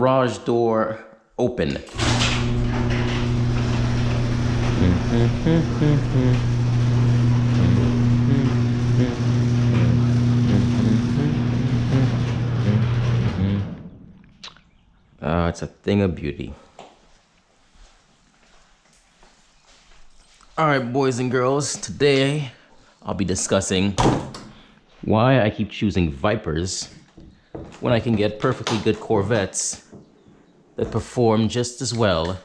garage door open. It's a thing of beauty. Alright, boys and girls, today I'll be discussing why I keep choosing Vipers when I can get perfectly good Corvettes that perform just as well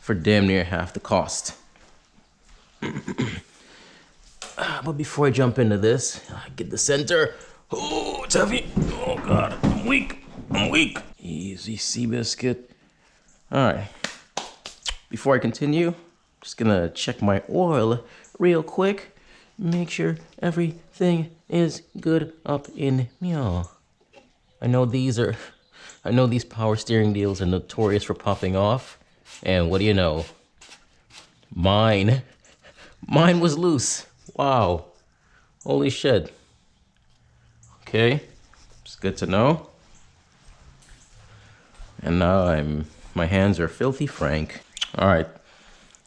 for damn near half the cost. But before I jump into this, get the center. Oh, it's heavy. Oh God, I'm weak. I'm weak. Easy, Seabiscuit. All right. Before I continue, just gonna check my oil real quick. Make sure everything is good up in here. I know these power steering deals are notorious for popping off. And what do you know? Mine was loose. Wow. Holy shit. Okay. It's good to know. And now my hands are filthy frank. All right.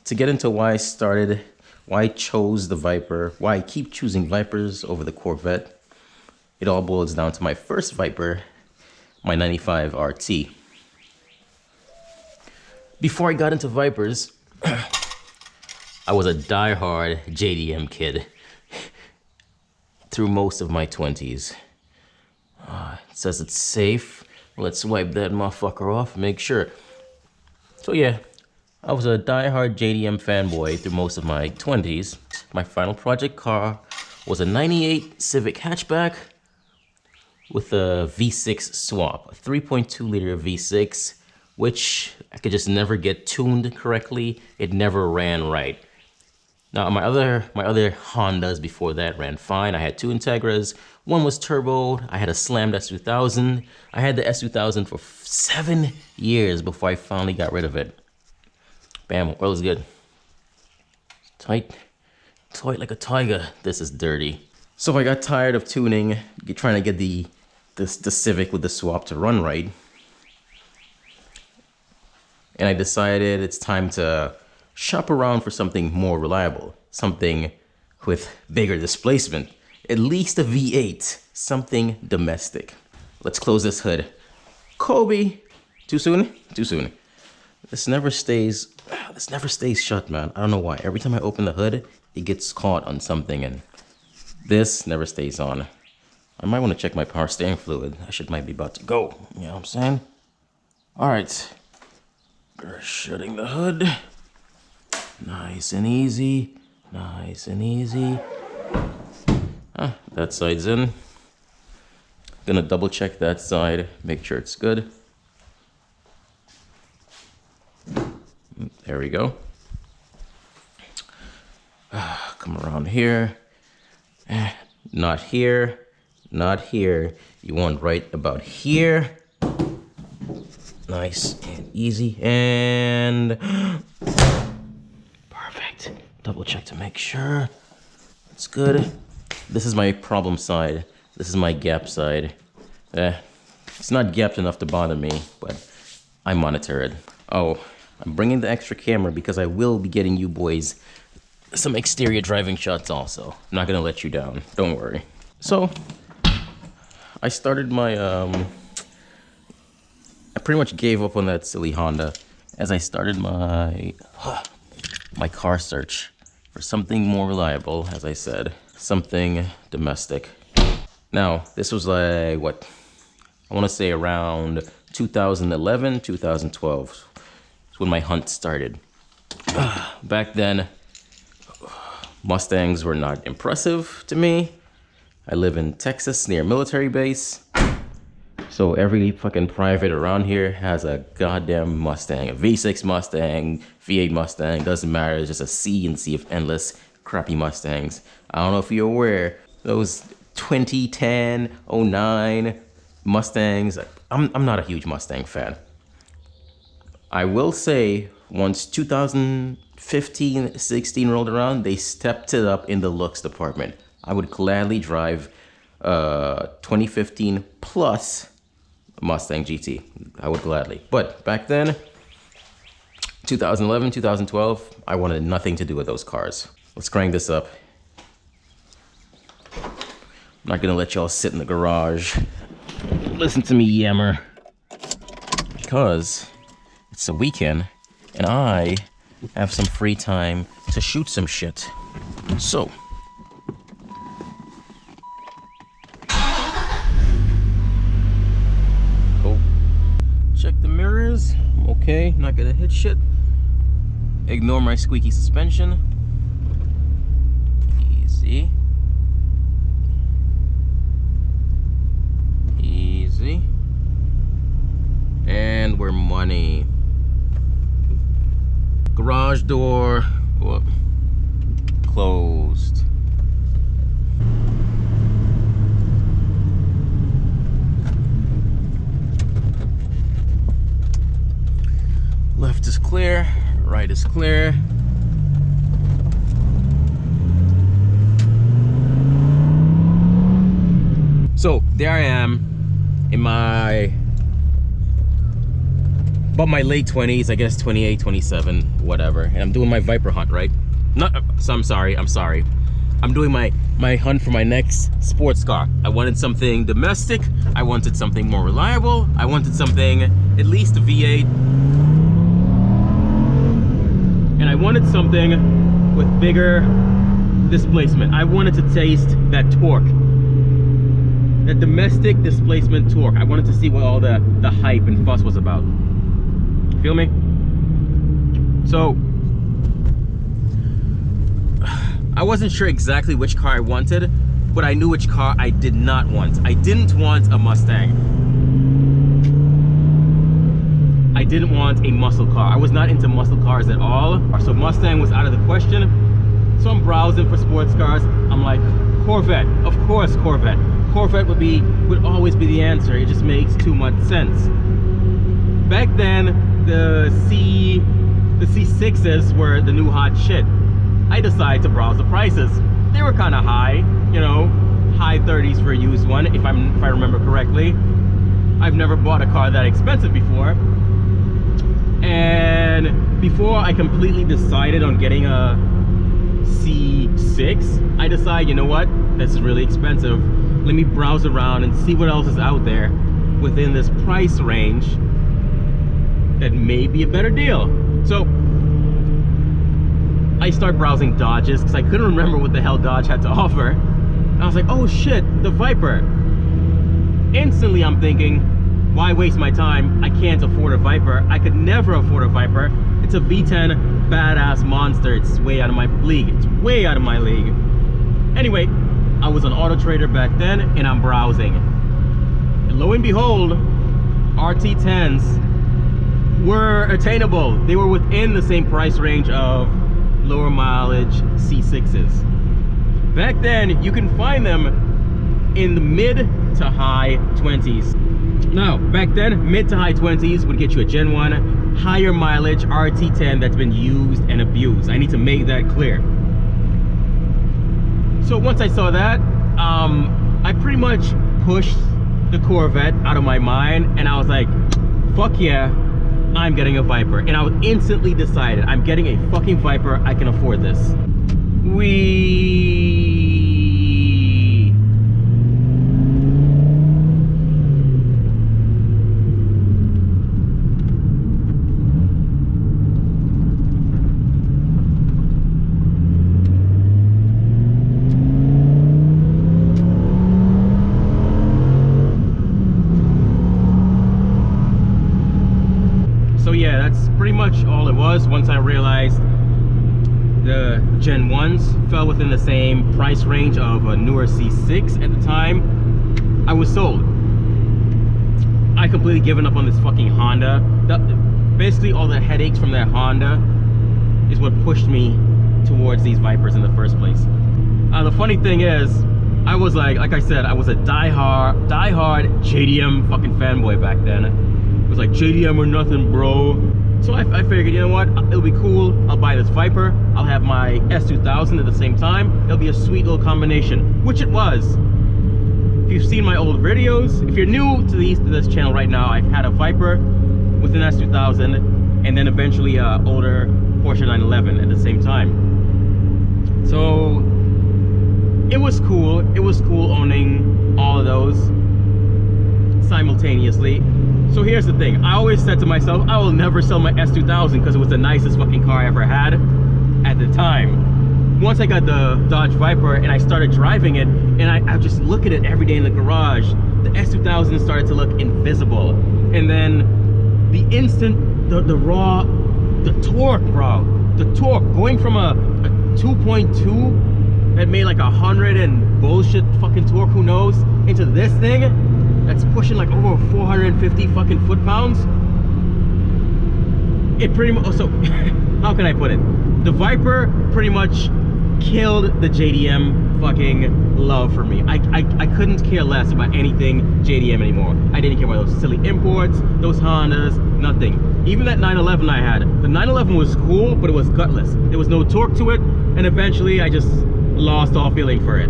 To get into why I chose the Viper, why I keep choosing Vipers over the Corvette, it all boils down to my first Viper, my 95 RT. Before I got into Vipers, I was a die-hard JDM kid through most of my 20s. It says it's safe. Let's wipe that motherfucker off and make sure. So yeah, I was a die-hard JDM fanboy through most of my 20s. My final project car was a 98 Civic hatchback with a V6 swap, a 3.2 liter V6, which I could just never get tuned correctly. It never ran right. Now my other Hondas before that ran fine. I had two Integras. One was turboed. I had a slammed S2000. I had the S2000 for 7 years before I finally got rid of it. Bam, oil is good. Tight like a tiger. This is dirty. So I got tired of tuning, trying to get the Civic with the swap to run right. And I decided it's time to shop around for something more reliable, something with bigger displacement, at least a V8, something domestic. Let's close this hood. Kobe, too soon? Too soon. This never stays shut, man. I don't know why. Every time I open the hood, it gets caught on something, and this never stays on. I might want to check my power steering fluid. That shit might be about to go. You know what I'm saying? All right. Shutting the hood. Nice and easy. Nice and easy. That side's in. Gonna double check that side, make sure it's good. There we go. Come around here. Not here. Not here. You want right about here. Nice and easy and perfect. Double check to make sure it's good. This is my problem side. This is my gap side. It's not gapped enough to bother me, but I monitor it. Oh, I'm bringing the extra camera because I will be getting you boys some exterior driving shots also. I'm not gonna let you down, don't worry. So, I started my, I pretty much gave up on that silly Honda as I started my car search for something more reliable, as I said, something domestic. Now, this was like, what? I wanna say around 2011, 2012. It's when my hunt started. Back then, Mustangs were not impressive to me. I live in Texas near a military base. So every fucking private around here has a goddamn Mustang, a V6 Mustang, V8 Mustang, doesn't matter. It's just a sea and sea of endless crappy Mustangs. I don't know if you're aware, those 2010, 09 Mustangs, I'm not a huge Mustang fan. I will say once 2015, 16 rolled around, they stepped it up in the looks department. I would gladly drive 2015 plus Mustang GT. I would gladly. But back then, 2011, 2012, I wanted nothing to do with those cars. Let's crank this up. I'm not gonna let y'all sit in the garage. Listen to me yammer. Because it's a weekend and I have some free time to shoot some shit. So, go check the mirrors. I'm okay, not gonna hit shit. Ignore my squeaky suspension. Easy. Easy. And we're money. Garage door, whoop, closed. Left is clear, right is clear. So there I am in about my late 20s, I guess 28, 27, whatever. And I'm doing my Viper hunt, right? So I'm sorry. I'm doing my hunt for my next sports car. I wanted something domestic. I wanted something more reliable. I wanted something, at least a V8. And I wanted something with bigger displacement. I wanted to taste that torque. That domestic displacement torque. I wanted to see what all the hype and fuss was about. Feel me? So, I wasn't sure exactly which car I wanted, but I knew which car I did not want. I didn't want a Mustang. I didn't want a muscle car. I was not into muscle cars at all. So Mustang was out of the question. So I'm browsing for sports cars. I'm like, Corvette, of course Corvette. Corvette would always be the answer. It just makes too much sense. Back then, the C6s were the new hot shit. I decided to browse the prices. They were kind of high, you know, high 30s for a used one, if I remember correctly. I've never bought a car that expensive before. And before I completely decided on getting a C6, I decided, you know what, this is really expensive. Let me browse around and see what else is out there within this price range that may be a better deal. So I start browsing Dodges because I couldn't remember what the hell Dodge had to offer. And I was like, oh shit, the Viper. Instantly I'm thinking, why waste my time? I can't afford a Viper. I could never afford a Viper. It's a V10 badass monster. It's way out of my league. It's way out of my league. Anyway, I was on Auto Trader back then and I'm browsing. And lo and behold, RT10s were attainable. They were within the same price range of lower mileage C6s. Back then, you can find them in the mid to high 20s. Now, back then, mid to high 20s would get you a Gen 1 higher mileage RT10 that's been used and abused. I need to make that clear. So once I saw that, I pretty much pushed the Corvette out of my mind and I was like, fuck yeah, I'm getting a Viper. And I instantly decided, I'm getting a fucking Viper, I can afford this. Yeah, that's pretty much all it was. Once I realized the Gen 1s fell within the same price range of a newer C6 at the time, I was sold. I completely given up on this fucking Honda. Basically all the headaches from that Honda is what pushed me towards these Vipers in the first place. The funny thing is, I was like I said, I was a diehard JDM fucking fanboy back then. It was like, JDM or nothing, bro. So I figured, you know what, it'll be cool. I'll buy this Viper. I'll have my S2000 at the same time. It'll be a sweet little combination, which it was. If you've seen my old videos, if you're new to this channel right now, I've had a Viper with an S2000 and then eventually a older Porsche 911 at the same time. So it was cool. It was cool owning all of those simultaneously. So here's the thing. I always said to myself, I will never sell my S2000 because it was the nicest fucking car I ever had at the time. Once I got the Dodge Viper and I started driving it, and I just look at it every day in the garage, the S2000 started to look invisible. And then the instant, the torque, bro. The torque, going from a 2.2 that made like 100 and bullshit fucking torque, who knows, into this thing that's pushing like over 450 fucking foot-pounds. It pretty much, so how can I put it? The Viper pretty much killed the JDM fucking love for me. I couldn't care less about anything JDM anymore. I didn't care about those silly imports, those Hondas, nothing. Even that 911 I had, the 911 was cool, but it was gutless. There was no torque to it, and eventually I just lost all feeling for it.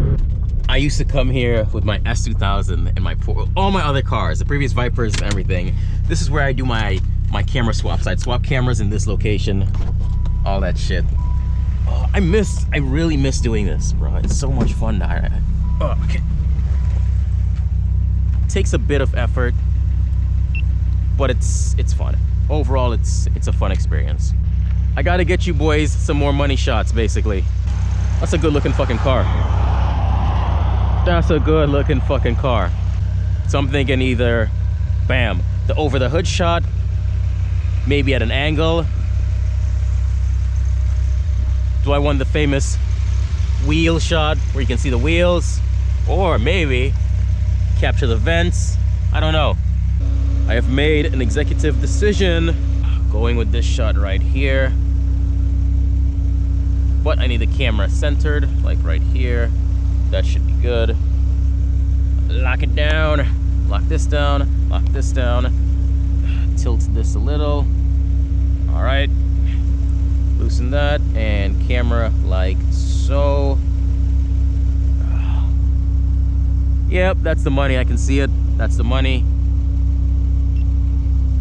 I used to come here with my S2000 and all my other cars, the previous Vipers and everything. This is where I do my camera swaps. I'd swap cameras in this location, all that shit. Oh, I really miss doing this, bro. It's so much fun now. Oh, okay. It takes a bit of effort, but it's fun. Overall, it's a fun experience. I gotta get you boys some more money shots, basically. That's a good looking fucking car. That's a good looking fucking car. So I'm thinking either, bam, the over the hood shot, maybe at an angle. Do I want the famous wheel shot where you can see the wheels? Or maybe capture the vents? I don't know. I have made an executive decision going with this shot right here. But I need the camera centered, like right here. That should be good. Lock it down, lock this down, lock this down. Tilt this a little. All right. Loosen that, and camera like so. Yep, that's the money. I can see it. That's the money.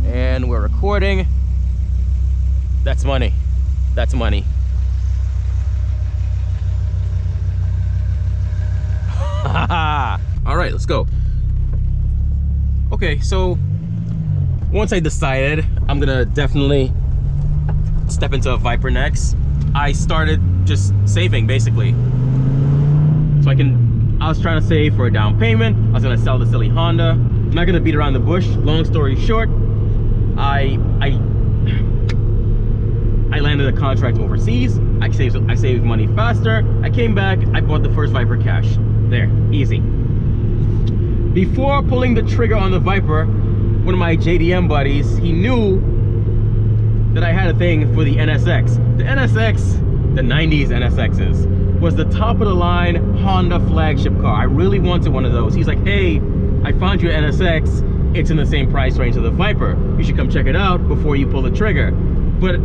And we're recording. That's money. That's money. All right, let's go. Okay, so once I decided I'm gonna definitely step into a Viper next, I started just saving basically. So I was trying to save for a down payment. I was gonna sell the silly Honda. I'm not gonna beat around the bush. Long story short, I landed a contract overseas. I saved money faster. I came back, I bought the first Viper cash. There, easy. Before pulling the trigger on the Viper, one of my JDM buddies, he knew that I had a thing for the NSX. The NSX, the 90s NSXs, was the top of the line Honda flagship car. I really wanted one of those. He's like, hey, I found you an NSX. It's in the same price range of the Viper. You should come check it out before you pull the trigger. But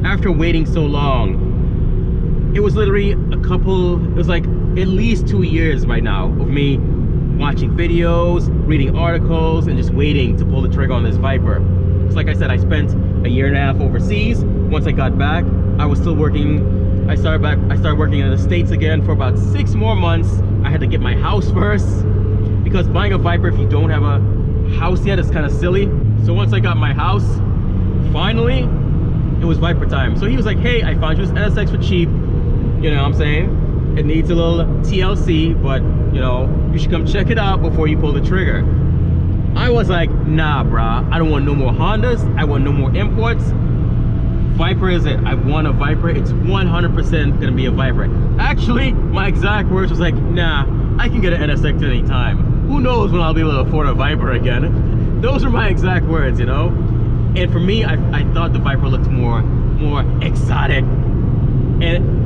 after waiting so long, it was literally it was like at least 2 years by now of me watching videos, reading articles, and just waiting to pull the trigger on this Viper. Because like I said, I spent a year and a half overseas. Once I got back, I was still working. I started working in the States again for about 6 more months. I had to get my house first, because buying a Viper if you don't have a house yet is kind of silly. So once I got my house, finally, it was Viper time. So he was like, hey, I found you this NSX for cheap. You know what I'm saying? It needs a little TLC, but you know, you should come check it out before you pull the trigger. I was like, nah, brah. I don't want no more Hondas. I want no more imports. Viper is it. I want a Viper. It's 100% gonna be a Viper. Actually, my exact words was like, nah, I can get an NSX at any time. Who knows when I'll be able to afford a Viper again? Those are my exact words, you know? And for me, I thought the Viper looked more exotic. And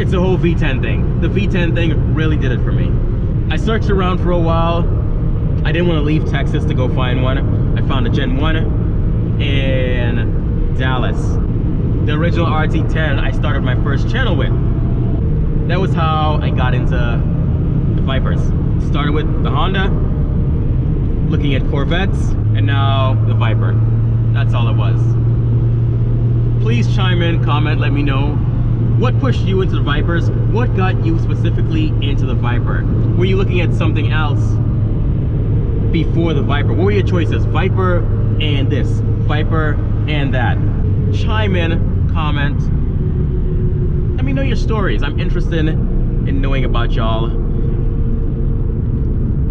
it's the whole V10 thing. The V10 thing really did it for me. I searched around for a while. I didn't want to leave Texas to go find one. I found a Gen 1 in Dallas. The original RT10 I started my first channel with. That was how I got into the Vipers. Started with the Honda, looking at Corvettes, and now the Viper. That's all it was. Please chime in, comment, let me know what pushed you into the Vipers. What got you specifically into the Viper? Were you looking at something else before the Viper? What were your choices? Viper and this, Viper and that. Chime in, comment. Let me know your stories. I'm interested in knowing about y'all.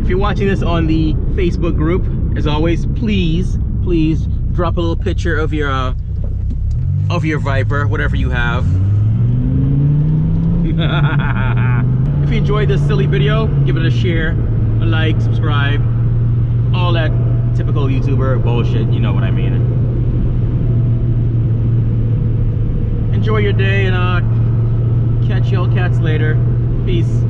If you're watching this on the Facebook group, as always, please drop a little picture of your Viper, whatever you have. If you enjoyed this silly video, give it a share, a like, subscribe, all that typical YouTuber bullshit, you know what I mean. Enjoy your day, and catch y'all cats later. Peace.